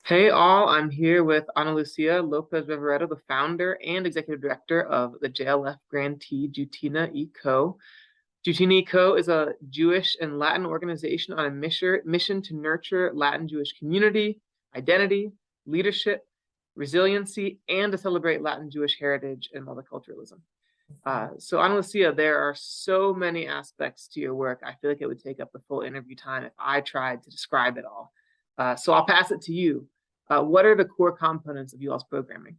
Hey all, I'm here with Analucia Lopezrevoredo, the founder and executive director of the JLF grantee Jewtina y Co. Jewtina y Co is a Jewish and Latin organization on a mission to nurture Latin Jewish community, identity, leadership, resiliency, and to celebrate Latin Jewish heritage and multiculturalism. So Analucia, there are so many aspects to your work. I feel like it would take up the full interview time if I tried to describe it all. So I'll pass it to you. What are the core components of UL's programming?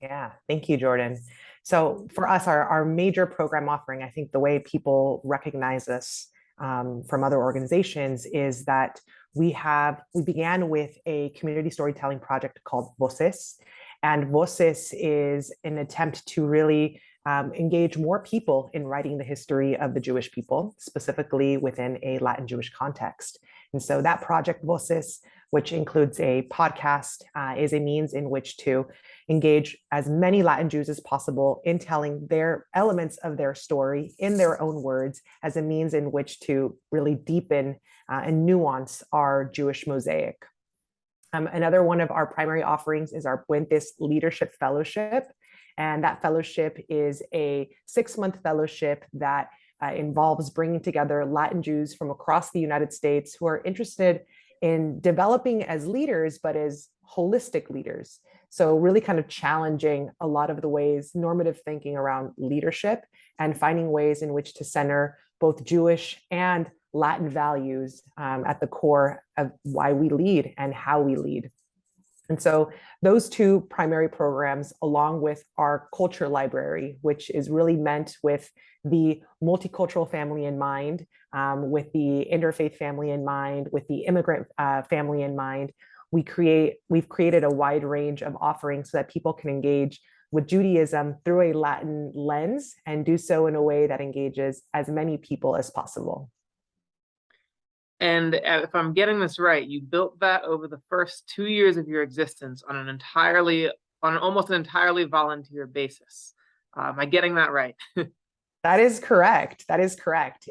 Yeah, thank you, Jordan. So for us, our major program offering, I think the way people recognize us from other organizations is that we began with a community storytelling project called Voces. And Voces is an attempt to really engage more people in writing the history of the Jewish people, specifically within a Latin Jewish context. And so that project Voces, which includes a podcast, is a means in which to engage as many Latin Jews as possible in telling their elements of their story in their own words as a means in which to really deepen and nuance our Jewish mosaic. Another one of our primary offerings is our Puentes Leadership Fellowship. And that fellowship is a 6-month fellowship that involves bringing together Latin Jews from across the United States who are interested in developing as leaders, but as holistic leaders. So really kind of challenging a lot of the ways, normative thinking around leadership and finding ways in which to center both Jewish and Latin values at the core of why we lead and how we lead. And so those two primary programs, along with our culture library, which is really meant with the multicultural family in mind, with the interfaith family in mind, with the immigrant family in mind, we've created a wide range of offerings so that people can engage with Judaism through a Latin lens and do so in a way that engages as many people as possible. And if I'm getting this right, you built that over the first 2 years of your existence on almost an entirely volunteer basis. Am I getting that right? That is correct. That is correct.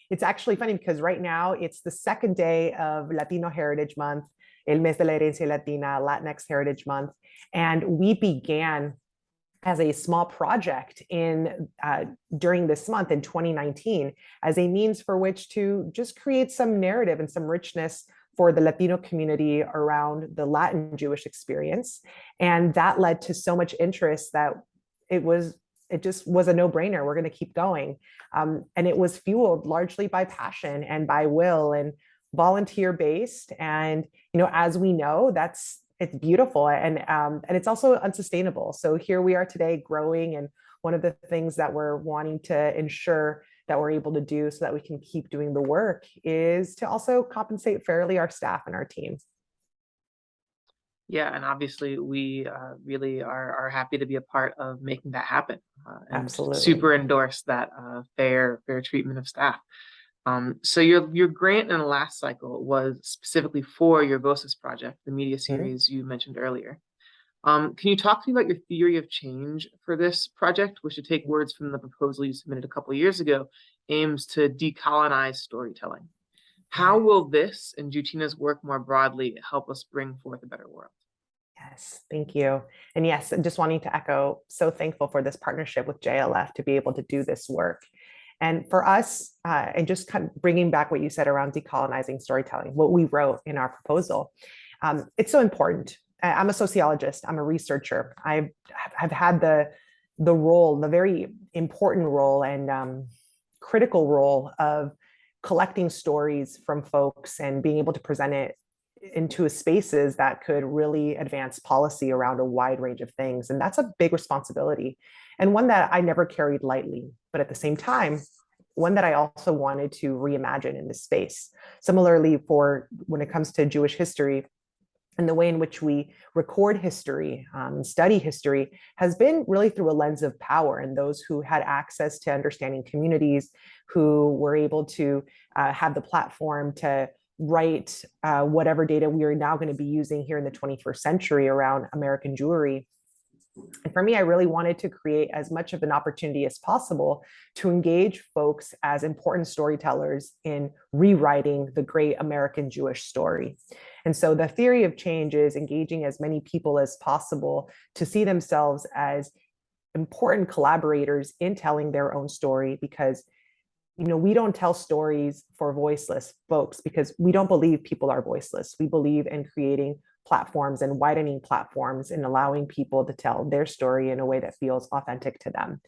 It's actually funny because right now it's the second day of Latino Heritage Month, El Mes de la Herencia Latina, Latinx Heritage Month. And we began as a small project during this month in 2019 as a means for which to just create some narrative and some richness for the Latino community around the Latin Jewish experience. And that led to so much interest that it just was a no-brainer. We're going to keep going. And it was fueled largely by passion and by will and volunteer based. And, as we know, it's beautiful and it's also unsustainable. So here we are today growing. And one of the things that we're wanting to ensure that we're able to do so that we can keep doing the work is to also compensate fairly our staff and our team. Yeah, and obviously we really are happy to be a part of making that happen and Absolutely. super endorse that fair treatment of staff. So your grant in the last cycle was specifically for your Vocis project, the media Mhm. series you mentioned earlier. Can you talk to me about your theory of change for this project, which, to take words from the proposal you submitted a couple of years ago, aims to decolonize storytelling? How Yeah. will this and Jewtina's work more broadly help us bring forth a better world? Yes, thank you. And yes, just wanting to echo, so thankful for this partnership with JLF to be able to do this work. And for us, and just kind of bringing back what you said around decolonizing storytelling, what we wrote in our proposal, it's so important. I'm a sociologist. I'm a researcher. I've had the very important role and critical role of collecting stories from folks and being able to present it into spaces that could really advance policy around a wide range of things. And that's a big responsibility and one that I never carried lightly. But at the same time, one that I also wanted to reimagine in this space. Similarly, for when it comes to Jewish history, and the way in which we record history, study history, has been really through a lens of power and those who had access to understanding communities, who were able to have the platform to write whatever data we are now going to be using here in the 21st century around American Jewry. And for me, I really wanted to create as much of an opportunity as possible to engage folks as important storytellers in rewriting the great American Jewish story. And so the theory of change is engaging as many people as possible to see themselves as important collaborators in telling their own story, because we don't tell stories for voiceless folks because we don't believe people are voiceless. We believe in creating platforms and widening platforms and allowing people to tell their story in a way that feels authentic to them.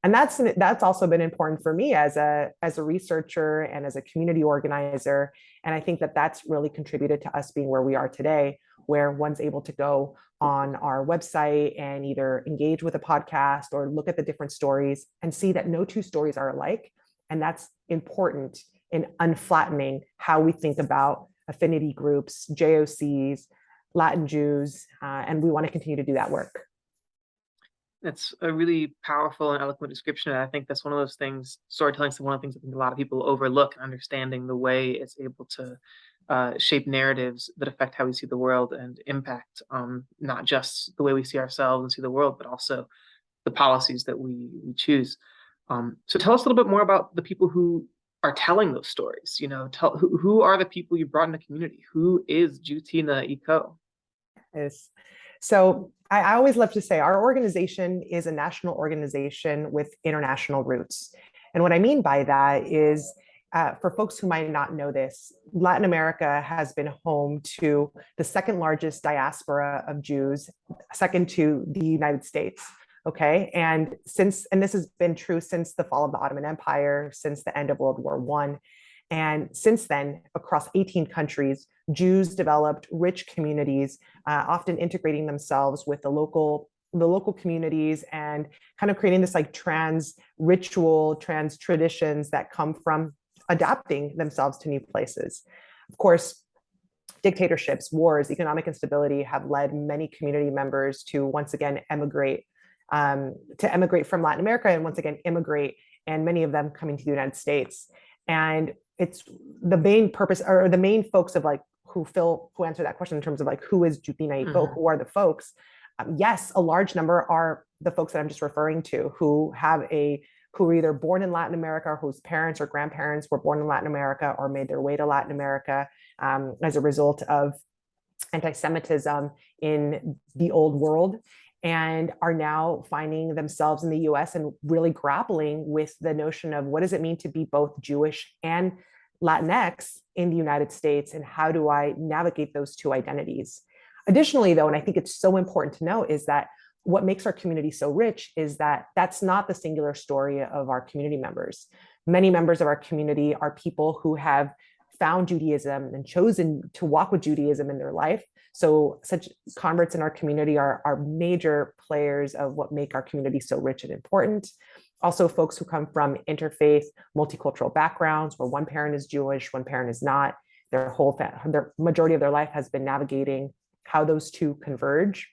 And that's also been important for me as a researcher and as a community organizer. And I think that that's really contributed to us being where we are today, where one's able to go on our website and either engage with a podcast or look at the different stories and see that no two stories are alike. And that's important in unflattening how we think about affinity groups, JOCs, Latin Jews, and we want to continue to do that work. That's a really powerful and eloquent description. And I think that's one of those things, storytelling is one of the things I think a lot of people overlook, understanding the way it's able to shape narratives that affect how we see the world and impact not just the way we see ourselves and see the world, but also the policies that we choose. So tell us a little bit more about the people who are telling those stories. Who are the people you brought in the community? Who is Jewtina y Co? So I always love to say our organization is a national organization with international roots. And what I mean by that is, for folks who might not know this, Latin America has been home to the second largest diaspora of Jews, second to the United States. Okay. And this has been true since the fall of the Ottoman Empire, since the end of World War I. And since then, across 18 countries, Jews developed rich communities, often integrating themselves with the local communities and kind of creating this like trans traditions that come from adapting themselves to new places. Of course, dictatorships, wars, economic instability have led many community members to once again emigrate from Latin America and once again immigrate, and many of them coming to the United States. And it's the main purpose, or the main folks of like who answer that question in terms of like, who is Jewtina y Co? Who are the folks? Yes, a large number are the folks that I'm just referring to, who were either born in Latin America or whose parents or grandparents were born in Latin America or made their way to Latin America as a result of anti-Semitism in the old world, and are now finding themselves in the US and really grappling with the notion of what does it mean to be both Jewish and Latinx in the United States, and how do I navigate those two identities? Additionally, though, and I think it's so important to note, is that what makes our community so rich is that that's not the singular story of our community members. Many members of our community are people who have found Judaism and chosen to walk with Judaism in their life. So such converts in our community are major players of what make our community so rich and important. Also, folks who come from interfaith, multicultural backgrounds, where one parent is Jewish, one parent is not. Their majority of their life has been navigating how those two converge,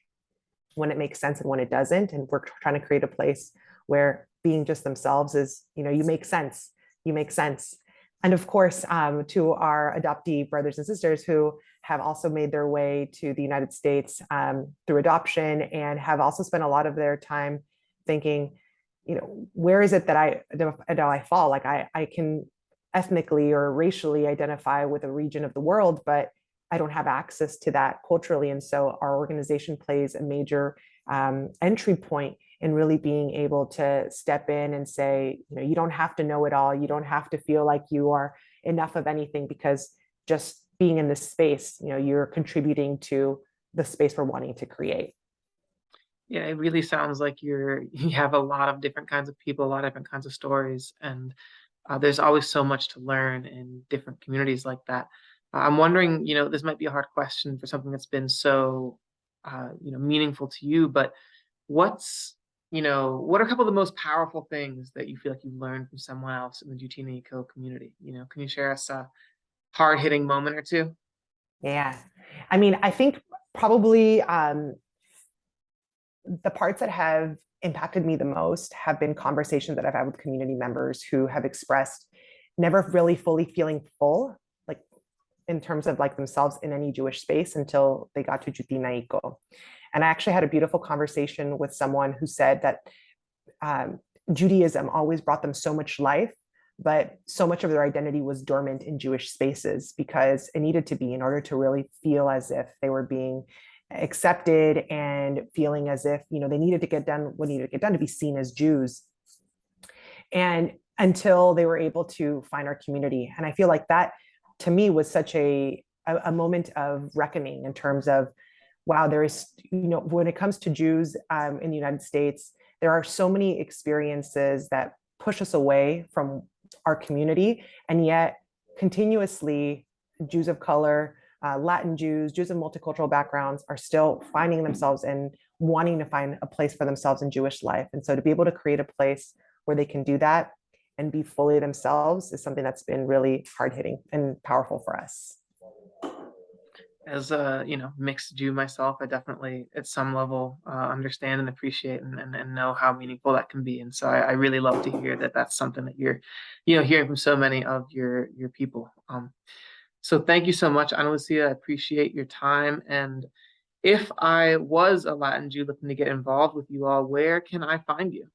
when it makes sense and when it doesn't. And we're trying to create a place where being just themselves is, you make sense. And of course, to our adoptee brothers and sisters who have also made their way to the United States through adoption, and have also spent a lot of their time thinking, where is it that I fall? Like I can ethnically or racially identify with a region of the world, but I don't have access to that culturally. And so our organization plays a major entry point in really being able to step in and say, you don't have to know it all. You don't have to feel like you are enough of anything, because just being in this space, you're contributing to the space we're wanting to create. Yeah, it really sounds like you have a lot of different kinds of people, a lot of different kinds of stories, and there's always so much to learn in different communities like that. I'm wondering, this might be a hard question for something that's been so, meaningful to you, but what are a couple of the most powerful things that you feel like you've learned from someone else in the Jewtina y Co community? Can you share us a hard-hitting moment or two? Yeah, I mean, I think probably the parts that have impacted me the most have been conversations that I've had with community members who have expressed never really fully feeling full, like in terms of like themselves in any Jewish space, until they got to Jewtina y Co. And I actually had a beautiful conversation with someone who said that Judaism always brought them so much life, but so much of their identity was dormant in Jewish spaces because it needed to be in order to really feel as if they were being accepted and feeling as if, they needed to get done what needed to get done to be seen as Jews. And until they were able to find our community. And I feel like that to me was such a moment of reckoning in terms of, wow, there is, when it comes to Jews in the United States, there are so many experiences that push us away from our community. And yet continuously Jews of color, Latin Jews, Jews of multicultural backgrounds are still finding themselves and wanting to find a place for themselves in Jewish life. And so to be able to create a place where they can do that and be fully themselves is something that's been really hard hitting and powerful for us. As a mixed Jew myself, I definitely at some level understand and appreciate and know how meaningful that can be. And so I really love to hear that that's something that you're hearing from so many of your people. So thank you so much, Analucia. I appreciate your time. And if I was a Latin Jew looking to get involved with you all, where can I find you?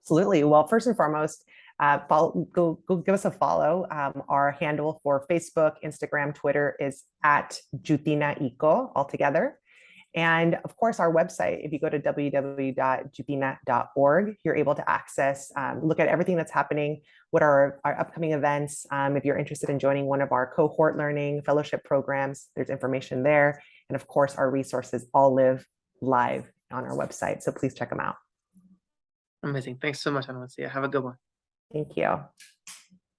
Absolutely. Well, first and foremost, go give us a follow. Our handle for Facebook, Instagram, Twitter is at Jewtina y Co altogether. And of course, our website, if you go to www.jewtina.org, you're able to access, look at everything that's happening, what are our upcoming events. If you're interested in joining one of our cohort learning fellowship programs, there's information there. And of course, our resources all live live on our website. So please check them out. Amazing. Thanks so much, Analucia. Have a good one. Thank you.